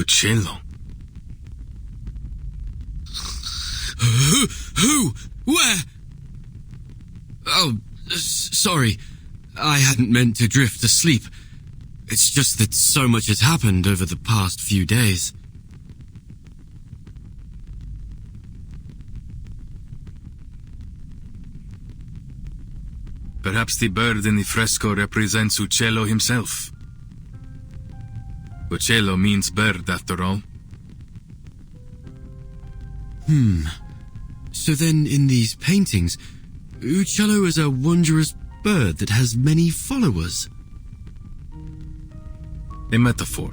Uccello. Who? Where? Oh, sorry. I hadn't meant to drift asleep. It's just that so much has happened over the past few days. Perhaps the bird in the fresco represents Uccello himself. Uccello means bird, after all. So then in these paintings, Uccello is a wondrous bird that has many followers. A metaphor.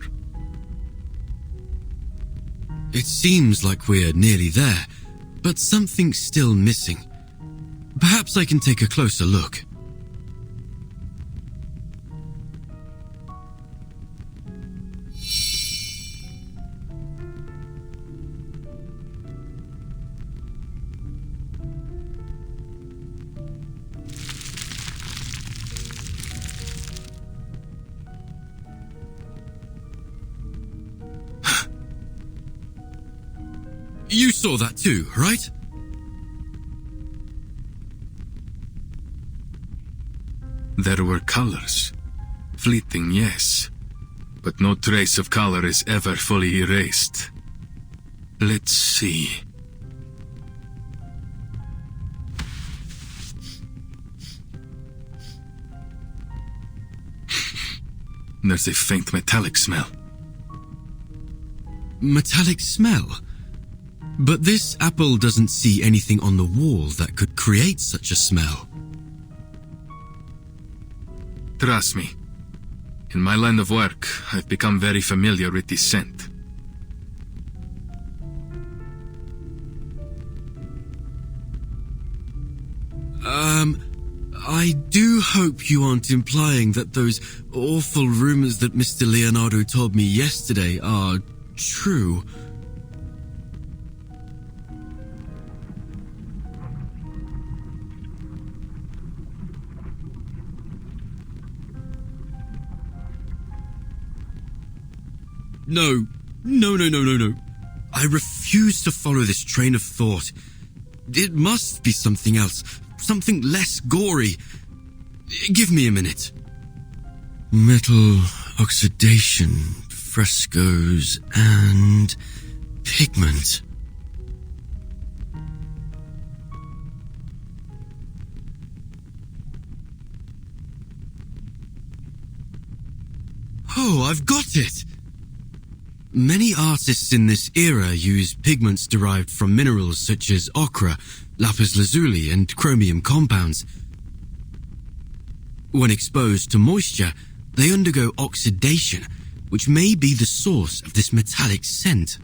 It seems like we're nearly there, but something's still missing. Perhaps I can take a closer look. You saw that too, right? There were colors. Fleeting, yes. But no trace of color is ever fully erased. Let's see. There's a faint metallic smell. Metallic smell? But this apple doesn't see anything on the wall that could create such a smell. Trust me. In my line of work, I've become very familiar with this scent. I do hope you aren't implying that those awful rumors that Mr. Leonardo told me yesterday are true. No. I refuse to follow this train of thought. It must be something else, something less gory. Give me a minute. Metal oxidation, frescoes, and pigment. Oh, I've got it! Many artists in this era use pigments derived from minerals such as ochre, lapis lazuli, and chromium compounds. When exposed to moisture, they undergo oxidation, which may be the source of this metallic scent.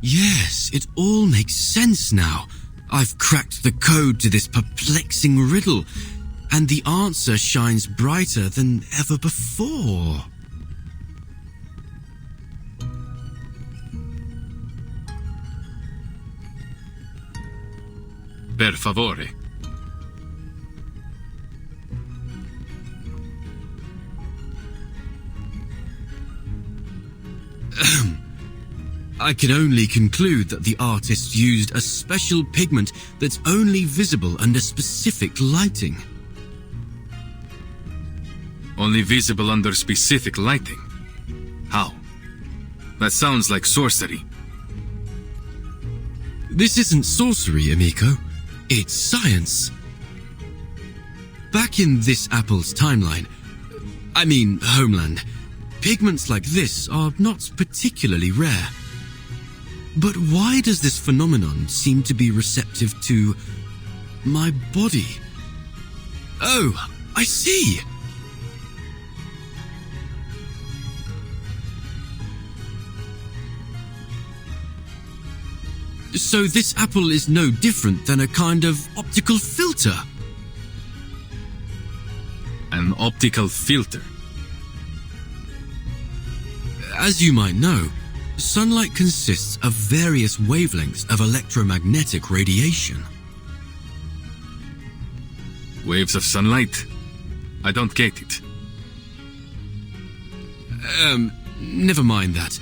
Yes, it all makes sense now. I've cracked the code to this perplexing riddle, and the answer shines brighter than ever before. Per favore. I can only conclude that the artist used a special pigment that's only visible under specific lighting. Only visible under specific lighting? How? That sounds like sorcery. This isn't sorcery, amico. It's science. Back in this apple's timeline, homeland, pigments like this are not particularly rare. But why does this phenomenon seem to be receptive to my body? Oh, I see! So this apple is no different than a kind of optical filter. An optical filter? As you might know, sunlight consists of various wavelengths of electromagnetic radiation. Waves of sunlight? I don't get it. Never mind that.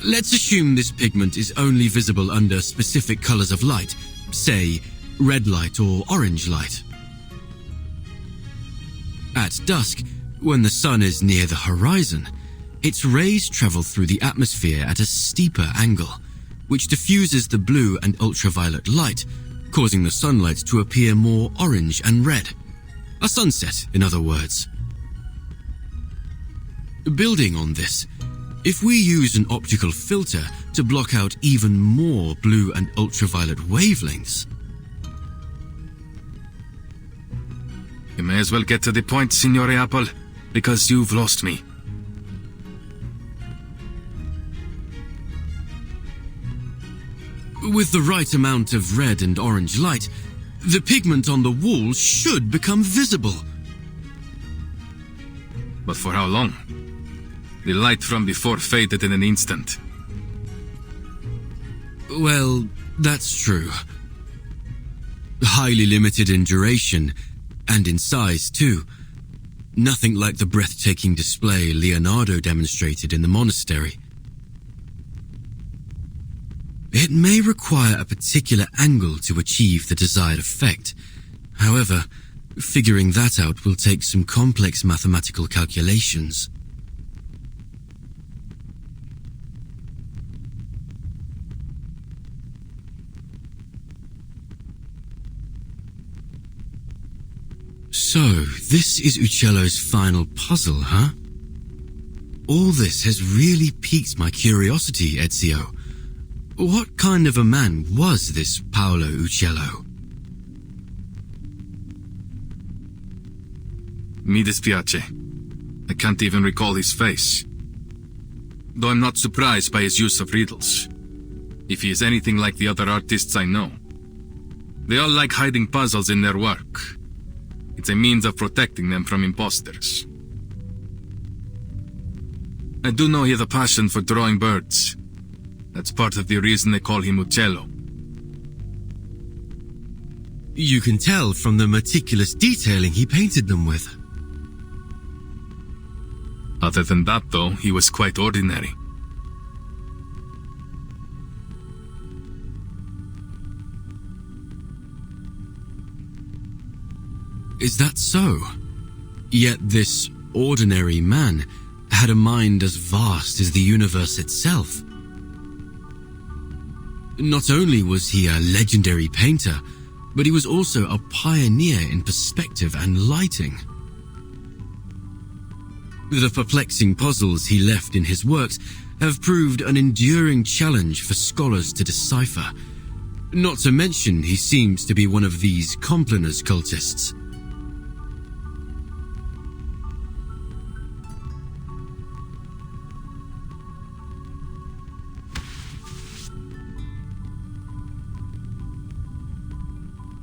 Let's assume this pigment is only visible under specific colors of light, say, red light or orange light. At dusk, when the sun is near the horizon, its rays travel through the atmosphere at a steeper angle, which diffuses the blue and ultraviolet light, causing the sunlight to appear more orange and red. A sunset, in other words. Building on this, if we use an optical filter to block out even more blue and ultraviolet wavelengths... You may as well get to the point, Signore Apple, because you've lost me. With the right amount of red and orange light, the pigment on the wall should become visible. But for how long? The light from before faded in an instant. Well, that's true. Highly limited in duration, and in size too. Nothing like the breathtaking display Leonardo demonstrated in the monastery. It may require a particular angle to achieve the desired effect. However, figuring that out will take some complex mathematical calculations. So, this is Uccello's final puzzle, huh? All this has really piqued my curiosity, Ezio. What kind of a man was this Paolo Uccello? Mi dispiace. I can't even recall his face. Though I'm not surprised by his use of riddles. If he is anything like the other artists I know. They all like hiding puzzles in their work. It's a means of protecting them from imposters. I do know he has a passion for drawing birds. That's part of the reason they call him Uccello. You can tell from the meticulous detailing he painted them with. Other than that, though, he was quite ordinary. Is that so? Yet this ordinary man had a mind as vast as the universe itself. Not only was he a legendary painter, but he was also a pioneer in perspective and lighting. The perplexing puzzles he left in his works have proved an enduring challenge for scholars to decipher. Not to mention he seems to be one of these Compliners cultists.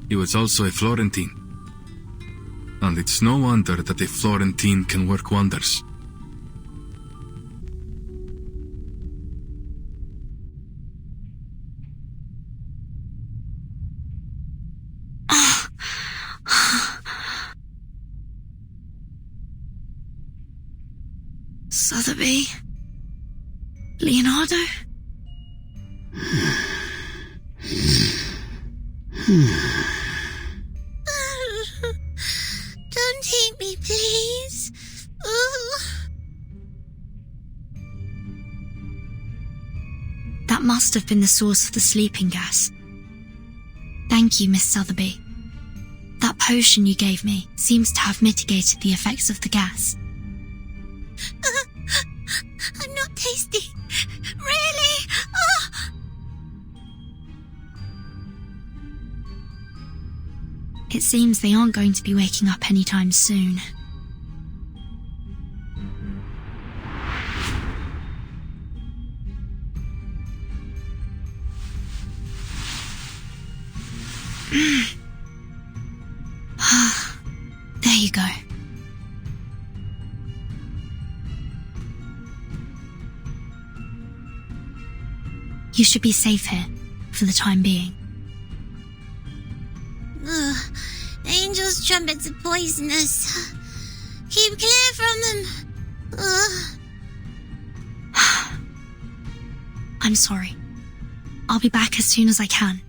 He was also a Florentine. And it's no wonder that a Florentine can work wonders. Sotheby? Leonardo? Don't eat me, please. That must have been the source of the sleeping gas. Thank you, Miss Sotheby. That potion you gave me seems to have mitigated the effects of the gas. I'm not tasty. Really? It seems they aren't going to be waking up anytime soon. There you go. You should be safe here, for the time being. Angels' trumpets are poisonous. Keep clear from them. Ugh. I'm sorry. I'll be back as soon as I can.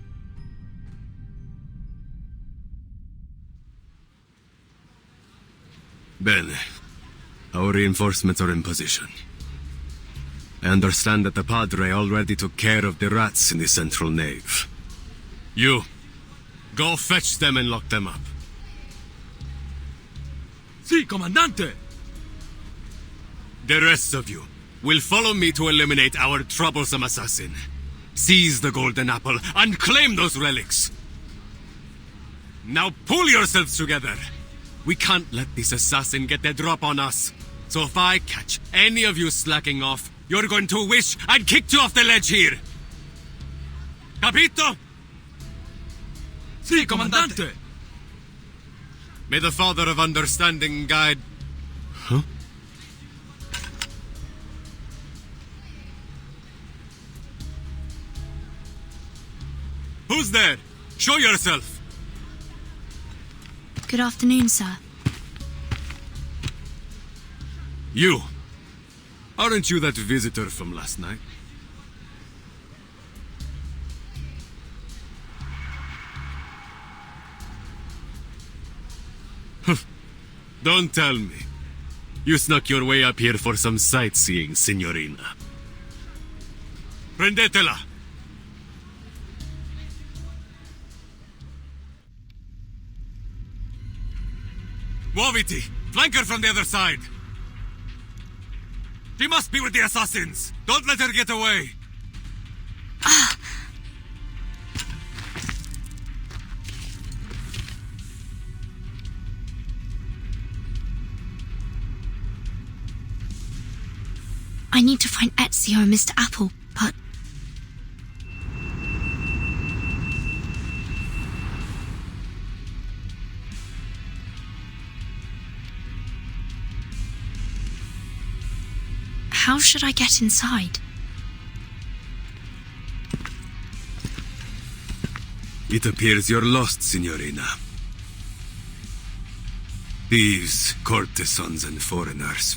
Bene. Our reinforcements are in position. I understand that the Padre already took care of the rats in the central nave. You, go fetch them and lock them up. Si, Comandante! The rest of you will follow me to eliminate our troublesome assassin. Seize the golden apple and claim those relics. Now pull yourselves together. We can't let this assassin get the drop on us. So if I catch any of you slacking off, you're going to wish I'd kicked you off the ledge here. Capito? Si, Comandante! May the Father of Understanding guide... Huh? Who's there? Show yourself! Good afternoon, sir. You! Aren't you that visitor from last night? Don't tell me. You snuck your way up here for some sightseeing, signorina. Prendetela! Muoviti! Flank her from the other side! She must be with the assassins! Don't let her get away! I need to find Ezio and Mr. Apple, but... How should I get inside? It appears you're lost, signorina. Thieves, courtesans, and foreigners.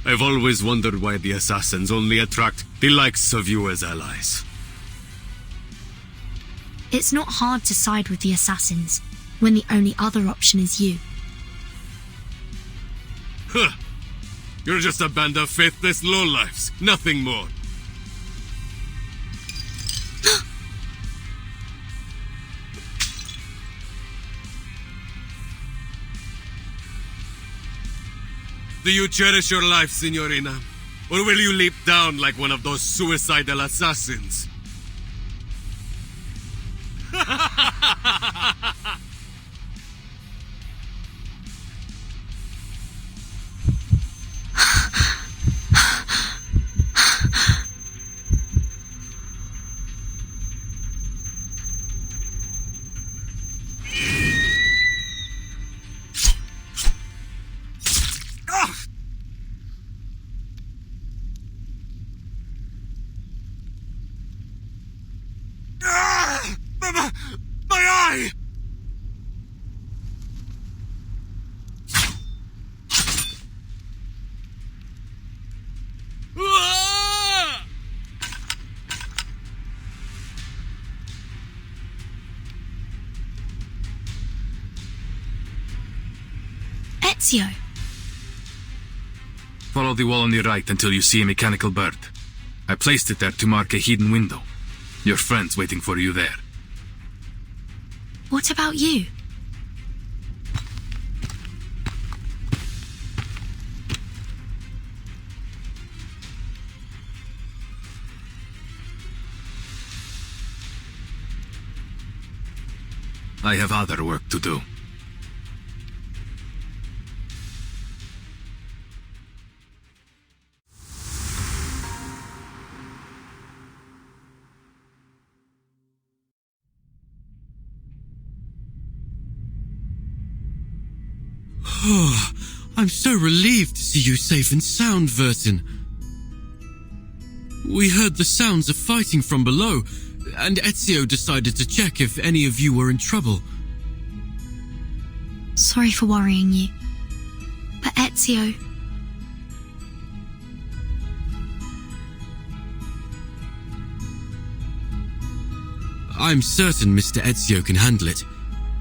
I've always wondered why the assassins only attract the likes of you as allies. It's not hard to side with the assassins, when the only other option is you. Huh! You're just a band of faithless lowlifes, nothing more. Do you cherish your life, signorina? Or will you leap down like one of those suicidal assassins? My eye! Ezio! Follow the wall on the right until you see a mechanical bird. I placed it there to mark a hidden window. Your friend's waiting for you there. What about you? I have other work to do. Oh, I'm so relieved to see you safe and sound, Vertin. We heard the sounds of fighting from below, and Ezio decided to check if any of you were in trouble. sorry for worrying you. But Ezio... I'm certain Mr. Ezio can handle it.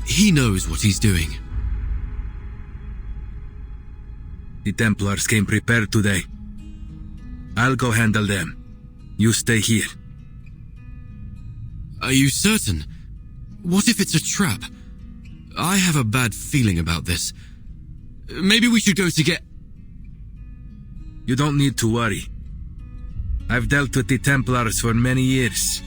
He knows what he's doing. The Templars came prepared today. I'll go handle them. You stay here. Are you certain? What if it's a trap? I have a bad feeling about this. Maybe we should go to get... You don't need to worry. I've dealt with the Templars for many years.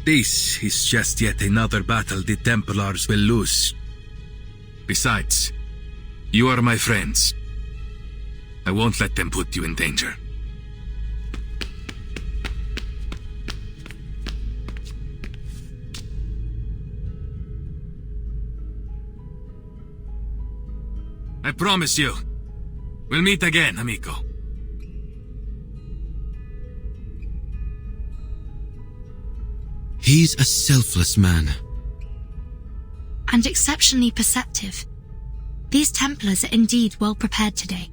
This is just yet another battle the Templars will lose. Besides, you are my friends. I won't let them put you in danger. I promise you, we'll meet again, amico. He's a selfless man. And exceptionally perceptive. These Templars are indeed well prepared today.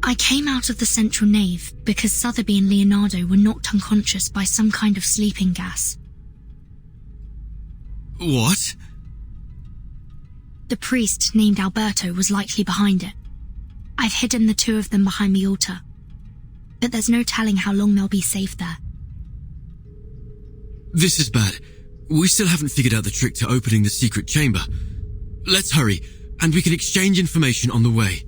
I came out of the central nave because Sotheby and Leonardo were knocked unconscious by some kind of sleeping gas. What? The priest named Alberto was likely behind it. I've hidden the two of them behind the altar. But there's no telling how long they'll be safe there. This is bad. We still haven't figured out the trick to opening the secret chamber. Let's hurry, and we can exchange information on the way.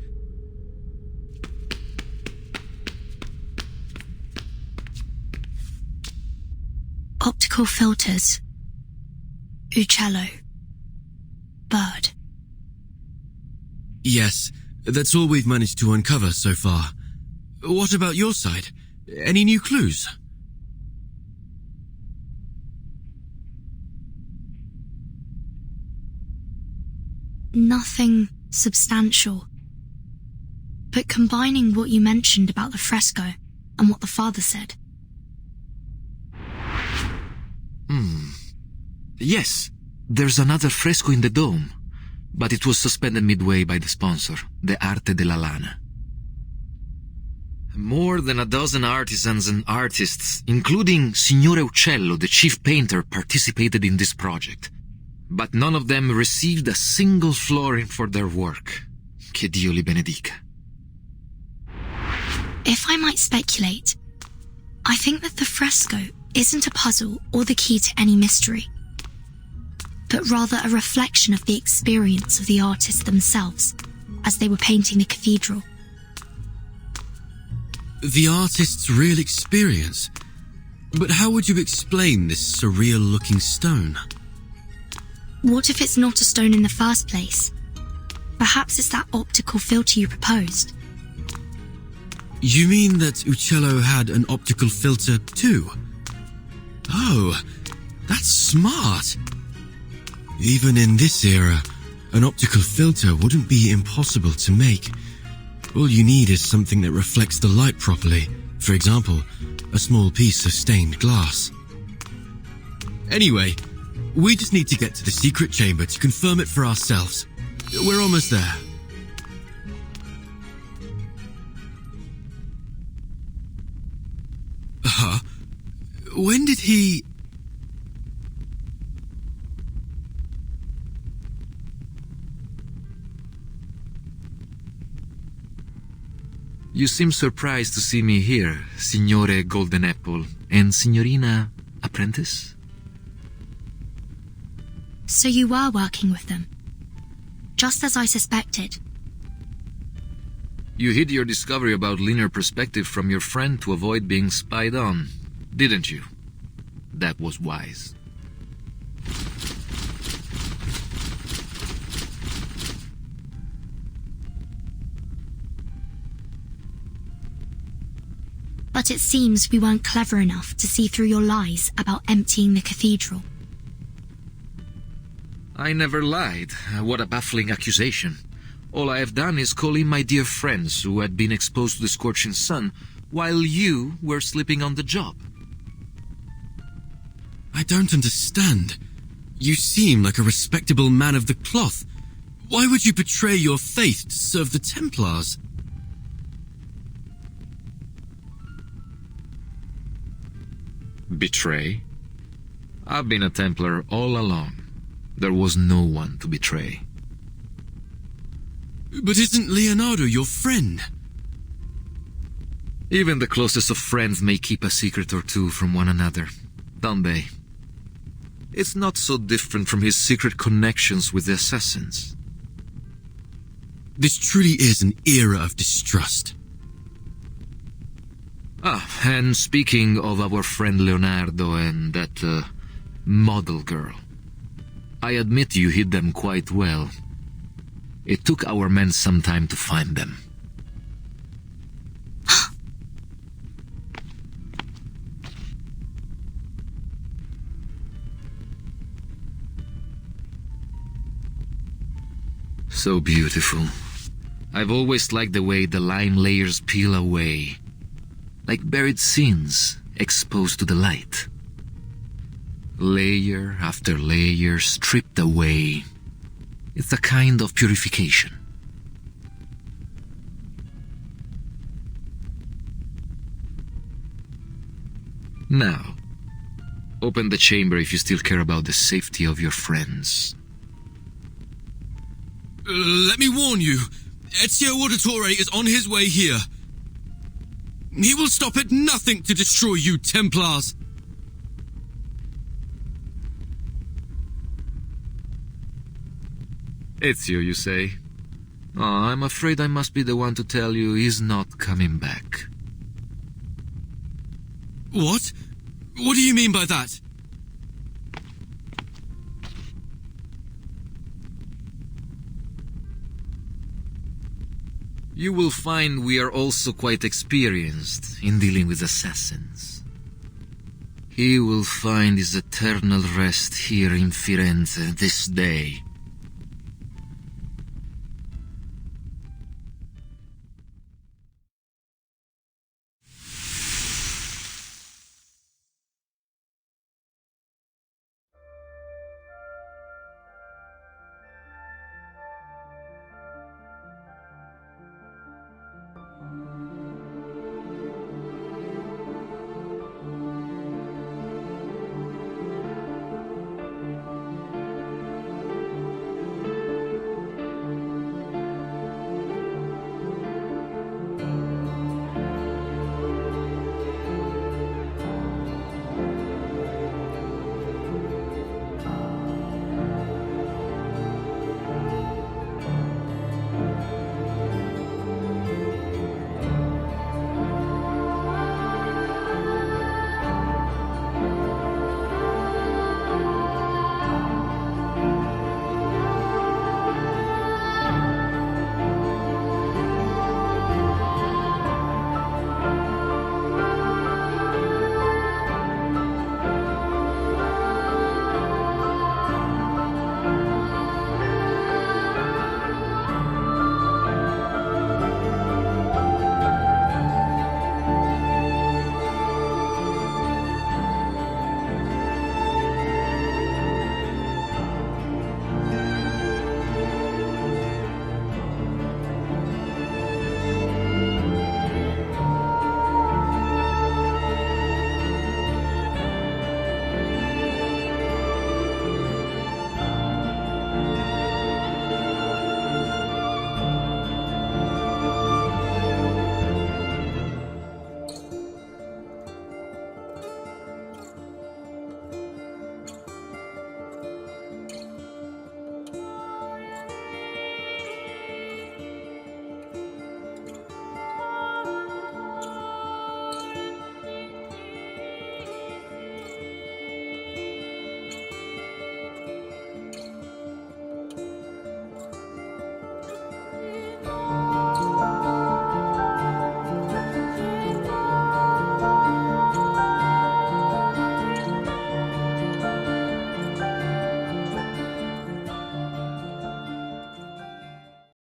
Optical filters. Uccello. Bird. Yes, that's all we've managed to uncover so far. What about your side? Any new clues? Nothing substantial. But combining what you mentioned about the fresco and what the father said. Yes, there's another fresco in the dome, but it was suspended midway by the sponsor, the Arte della Lana. More than a dozen artisans and artists, including Signore Uccello, the chief painter, participated in this project. But none of them received a single florin for their work. Che Dio li benedica. If I might speculate, I think that the fresco isn't a puzzle or the key to any mystery, but rather a reflection of the experience of the artists themselves as they were painting the cathedral. The artist's real experience? But how would you explain this surreal-looking stone? What if it's not a stone in the first place? Perhaps it's that optical filter you proposed. You mean that Uccello had an optical filter too? Oh, that's smart. Even in this era, an optical filter wouldn't be impossible to make. All you need is something that reflects the light properly. For example, a small piece of stained glass. Anyway, we just need to get to the secret chamber to confirm it for ourselves. We're almost there. Huh? When did he... You seem surprised to see me here, Signore Golden Apple, and Signorina Apprentice? So you were working with them, just as I suspected. You hid your discovery about linear perspective from your friend to avoid being spied on, didn't you? That was wise. But it seems we weren't clever enough to see through your lies about emptying the cathedral. I never lied. What a baffling accusation. All I have done is call in my dear friends who had been exposed to the scorching sun, while you were sleeping on the job. I don't understand. You seem like a respectable man of the cloth. Why would you betray your faith to serve the Templars? Betray? I've been a Templar all along. There was no one to betray. But isn't Leonardo your friend? Even the closest of friends may keep a secret or two from one another, don't they? It's not so different from his secret connections with the assassins. This truly is an era of distrust. And speaking of our friend Leonardo and that model girl, I admit you hid them quite well. It took our men some time to find them. So beautiful. I've always liked the way the lime layers peel away, like buried sins exposed to the light. Layer after layer stripped away. It's a kind of purification. Now, open the chamber if you still care about the safety of your friends. Let me warn you, Ezio Auditore is on his way here. He will stop at nothing to destroy you, Templars. Ezio, you say? Oh, I'm afraid I must be the one to tell you he's not coming back. What? What do you mean by that? You will find we are also quite experienced in dealing with assassins. He will find his eternal rest here in Firenze this day.